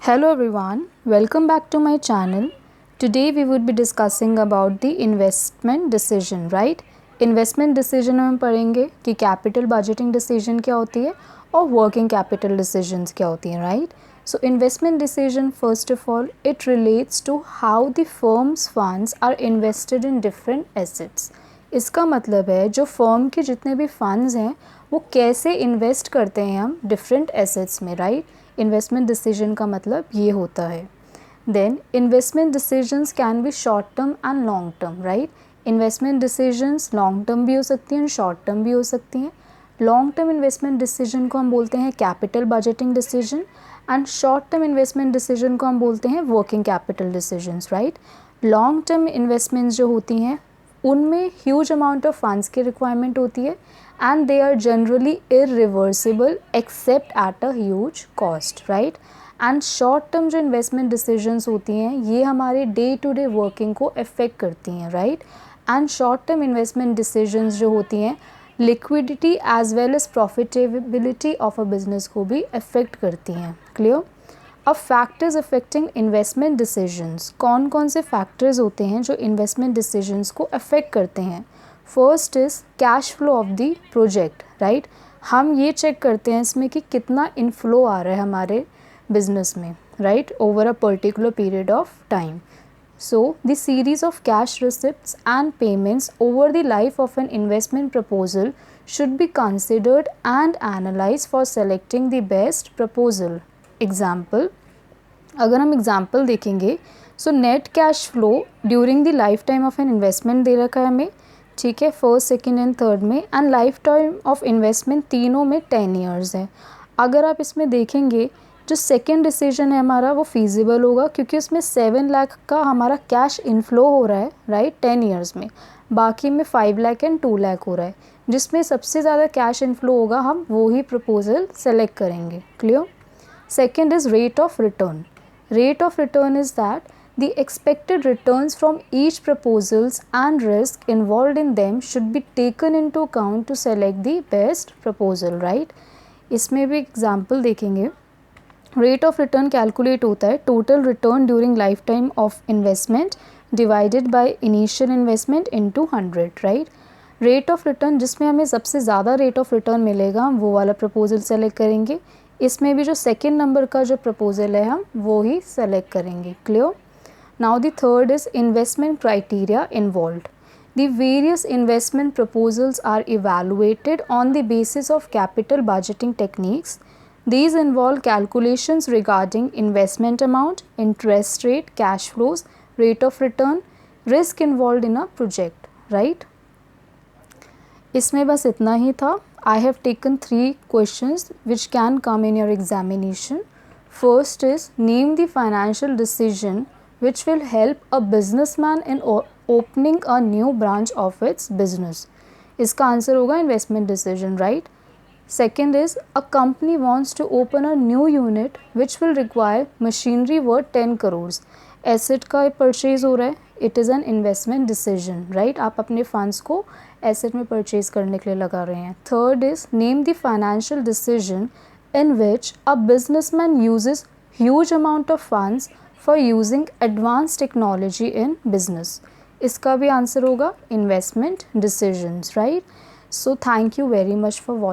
Hello everyone, welcome back to my channel. Today we would be discussing about the investment decision, right? Investment decision में हम पढ़ेंगे कि capital budgeting decision क्या होती है और working capital decisions क्या होती हैं, right? So investment decision, first of all, it relates to how the firm's funds are invested in different assets. इसका मतलब है जो firm के जितने भी funds हैं वो कैसे invest करते हैं हम different assets में, right? इन्वेस्टमेंट डिसीजन का मतलब ये होता है. Then investment decisions can be short term and long term, right? Investment decisions long term भी हो सकती हैं, शॉर्ट टर्म भी हो सकती हैं. लॉन्ग टर्म इन्वेस्टमेंट डिसीजन को हम बोलते हैं capital budgeting decision and short term investment decision को हम बोलते हैं working capital decisions, right? Long term investments जो होती हैं उनमें ह्यूज अमाउंट ऑफ फंड्स की रिक्वायरमेंट होती है and they are generally irreversible except at a huge cost, right? and short term जो investment decisions होती हैं ये हमारे day to day working को affect करती हैं, right? and short term investment decisions जो होती हैं liquidity as well as profitability of a business को भी affect करती हैं. clear? अब फैक्टर्स अफेक्टिंग इन्वेस्टमेंट डिसीजंस, कौन कौन से फैक्टर्स होते हैं जो इन्वेस्टमेंट डिसीजंस को अफेक्ट करते हैं? First is cash flow of the project, right? हम ये चेक करते हैं इसमें कि कितना इनफ्लो आ रहा है हमारे बिजनेस में, right, over a particular period of time. So the series of cash receipts and payments over the life of an investment proposal should be considered and analyse for selecting the best proposal. Example, अगर हम example देखेंगे, so net cash flow during the lifetime of an investment दे रखा है हमें, ठीक है, first second and third में, and lifetime of investment तीनों में 10 ईयर्स है. अगर आप इसमें देखेंगे जो सेकेंड डिसीजन है हमारा वो फीजिबल होगा क्योंकि उसमें 7 लाख का हमारा कैश इनफ्लो हो रहा है, राइट, 10 ईयर्स में. बाकी में 5 लाख एंड 2 लाख हो रहा है. जिसमें सबसे ज़्यादा कैश इनफ्लो होगा हम वो ही प्रपोजल सेलेक्ट करेंगे. Clear? Second is rate of return. Rate of return is that the expected returns from each proposals and risk involved in them should be taken into account to select the best proposal, right? इसमें भी example देखेंगे. Rate of return calculate होता है total return during life time of investment divided by initial investment into 100, right? Rate of return जिसमें हमें सबसे ज़्यादा rate of return मिलेगा हम वो वाला प्रपोजल सेलेक्ट करेंगे. इसमें भी जो सेकेंड नंबर का जो प्रपोजल है हम वो ही सेलेक्ट करेंगे. Clear? Now the third is investment criteria involved. The various investment proposals are evaluated on the basis of capital budgeting techniques. These involve calculations regarding investment amount, interest rate, cash flows, rate of return, risk involved in a project, right? इसमें बस इतना ही था. I have taken 3 questions which can come in your examination. First is name the financial decision which will help a businessman in opening a new branch of its business. इसका answer होगा investment decision, right? Second is a company wants to open a new unit which will require machinery worth 10 crores. Asset का purchase हो रहा है, it is an investment decision, right? आप अपने funds को asset में purchase करने के लिए लगा रहे हैं. Third is name the financial decision in which a businessman uses huge amount of funds for using advanced technology in business. इसका भी आंसर होगा investment decisions, right? So thank you very much for watching.